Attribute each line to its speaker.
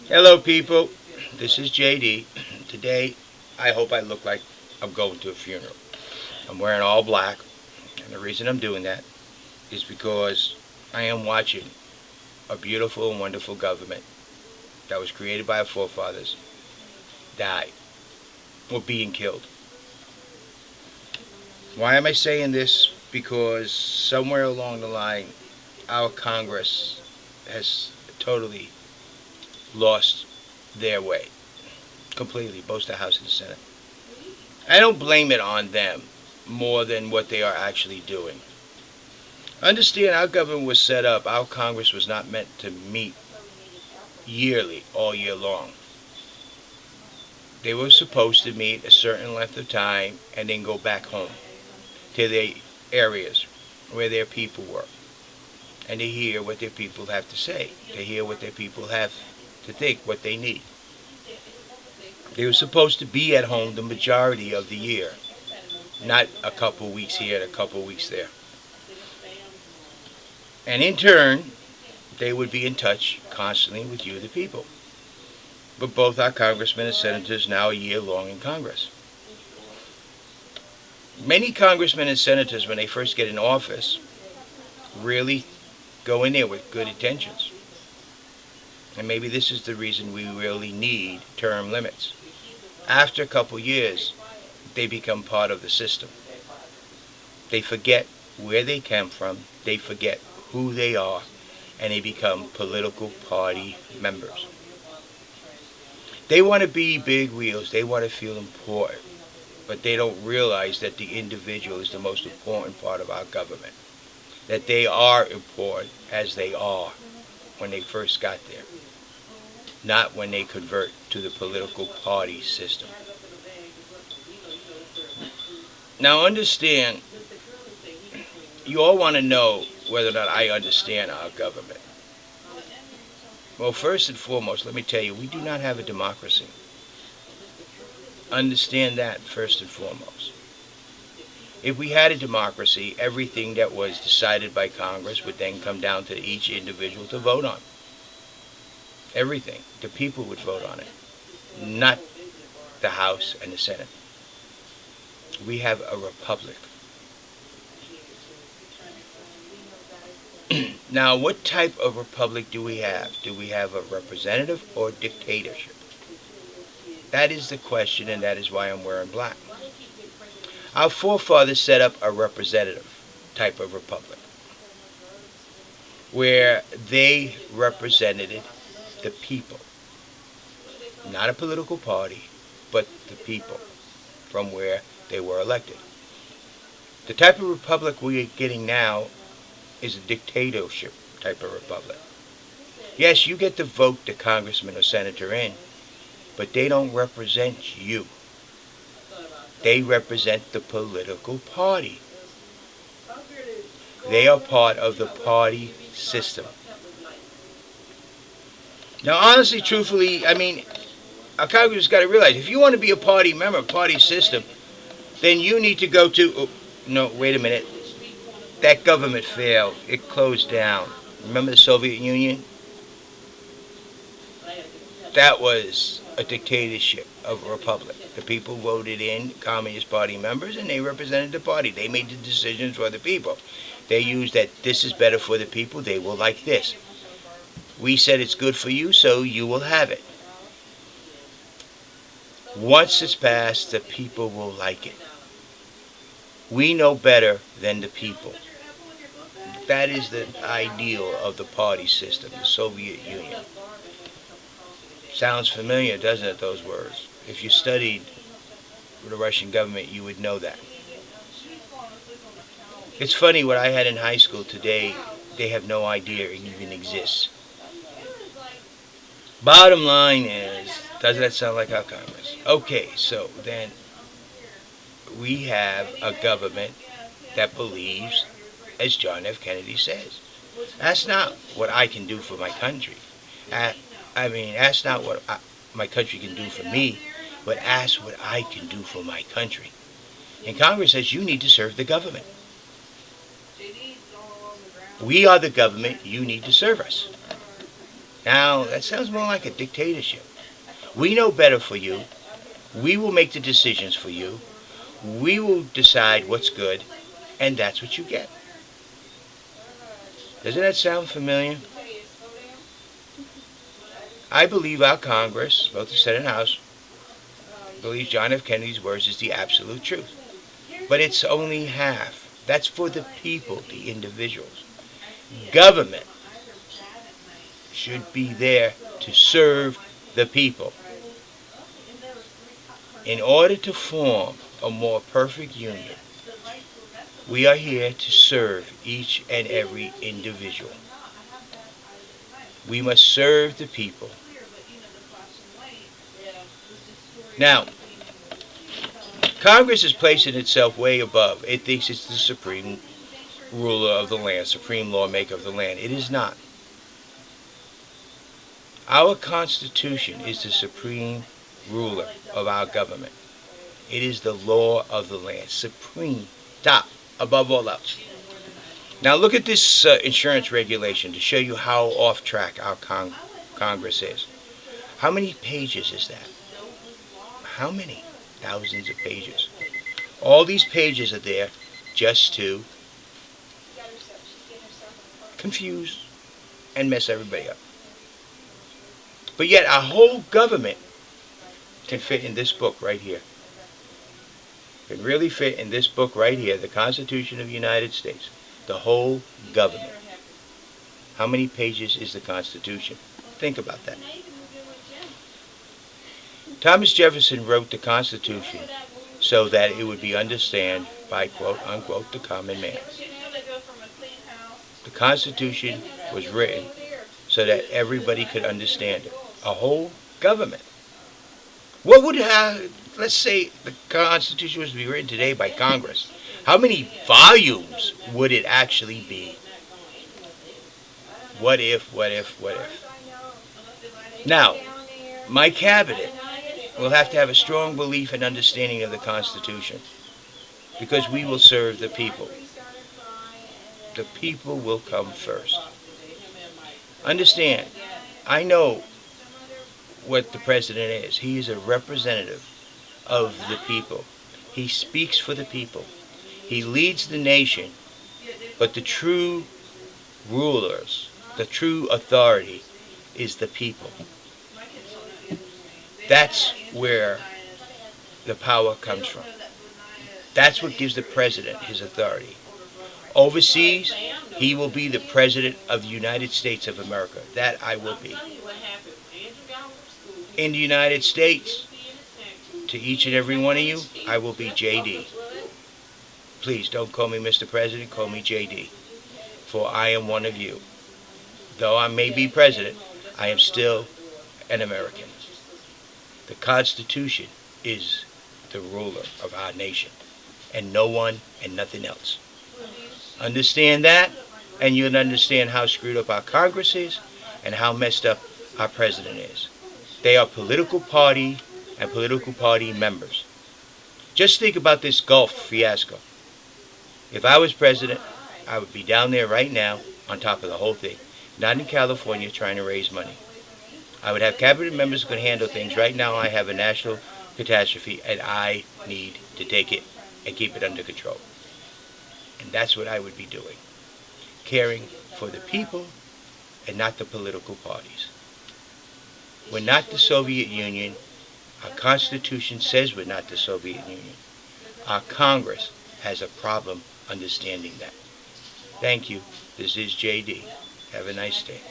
Speaker 1: Hello, people. This is JD. Today, I hope I look like I'm going to a funeral. I'm wearing all black, and the reason I'm doing that is because I am watching a beautiful and wonderful government that was created by our forefathers die or being killed. Why am I saying this? Because somewhere along the line, our Congress has totally lost their way completely, both the House and the Senate. I don't blame it on them more than what they are actually doing. Understand, our government was set up, our Congress was not meant to meet yearly, all year long. They were supposed to meet a certain length of time and then go back home to their areas where their people were and to hear what their people have to say, to hear what their people have to think, what they need. They were supposed to be at home the majority of the year, not a couple weeks here and a couple weeks there. And in turn, they would be in touch constantly with you, the people. But both our congressmen and senators now a year long in Congress. Many congressmen and senators, when they first get in office, really go in there with good intentions. And maybe this is the reason we really need term limits. After a couple years, they become part of the system. They forget where they came from, they forget who they are, and they become political party members. They want to be big wheels, they want to feel important, but they don't realize that the individual is the most important part of our government. That they are important as they are when they first got there, not when they convert to the political party system. Now understand, you all want to know whether or not I understand our government. Well, first and foremost, let me tell you, we do not have a democracy. Understand that first and foremost. If we had a democracy, everything that was decided by Congress would then come down to each individual to vote on. Everything. The people would vote on it, not the House and the Senate. We have a republic. Now, what type of republic do we have? Do we have a representative or dictatorship? That is the question, and that is why I'm wearing black. Our forefathers set up a representative type of republic where they represented the people, not a political party, but the people from where they were elected. The type of republic we are getting now is a dictatorship type of republic. Yes, you get to vote the congressman or senator in, but they don't represent you. They represent the political party. They are part of the party system. Now, honestly, truthfully, I mean, our Congress has got to realize if you want to be a party member, party system, then you need to go to. Oh, no, wait a minute. That government failed. It closed down. Remember the Soviet Union? That was a dictatorship of a republic. The people voted in Communist Party members and they represented the party. They made the decisions for the people. They used that this is better for the people, they will like this. We said it's good for you, so you will have it. Once it's passed, the people will like it. We know better than the people. That is the ideal of the party system, the Soviet Union. Sounds familiar, doesn't it, those words? If you studied the Russian government, you would know that. It's funny, what I had in high school today, they have no idea it even exists. Bottom line is, doesn't that sound like our Congress? Okay, so then we have a government that believes, as John F. Kennedy says, that's not what I can do for my country. That's not what my country can do for me, but ask what I can do for my country. And Congress says you need to serve the government. We are the government, you need to serve us. Now, that sounds more like a dictatorship. We know better for you. We will make the decisions for you. We will decide what's good, and that's what you get. Doesn't that sound familiar? I believe our Congress, both the Senate and House, believes John F. Kennedy's words is the absolute truth. But it's only half. That's for the people, the individuals. Government should be there to serve the people. In order to form a more perfect union, we are here to serve each and every individual. We must serve the people. Now, Congress is placing itself way above. It thinks it's the supreme ruler of the land, supreme lawmaker of the land. It is not. Our Constitution is the supreme ruler of our government. It is the law of the land, supreme, top, above all else. Now look at this insurance regulation to show you how off track our Congress is. How many pages is that? How many? Thousands of pages. All these pages are there just to confuse and mess everybody up. But yet our whole government can fit in this book right here. Can really fit in this book right here, the Constitution of the United States. The whole government. How many pages is the Constitution? Think about that. Thomas Jefferson wrote the Constitution so that it would be understood by quote unquote the common man. The Constitution was written so that everybody could understand it. A whole government. What would let's say the Constitution was to be written today by Congress? How many volumes would it actually be? What if, what if, what if? Now, my cabinet will have to have a strong belief and understanding of the Constitution because we will serve the people. The people will come first. Understand, I know what the president is. He is a representative of the people. He speaks for the people. He leads the nation, but the true rulers, the true authority is the people. That's where the power comes from. That's what gives the president his authority. Overseas, he will be the president of the United States of America. That I will be. In the United States, to each and every one of you, I will be JD. Please don't call me Mr. President, call me JD. For I am one of you. Though I may be president, I am still an American. The Constitution is the ruler of our nation, and no one and nothing else. Understand that, and you'll understand how screwed up our Congress is and how messed up our president is. They are political party and political party members. Just think about this Gulf fiasco. If I was president, I would be down there right now on top of the whole thing, not in California trying to raise money. I would have cabinet members who can handle things. Right now I have a national catastrophe and I need to take it and keep it under control. And that's what I would be doing. Caring for the people and not the political parties. We're not the Soviet Union. Our Constitution says we're not the Soviet Union. Our Congress has a problem understanding that. Thank you. This is JD. Have a nice day.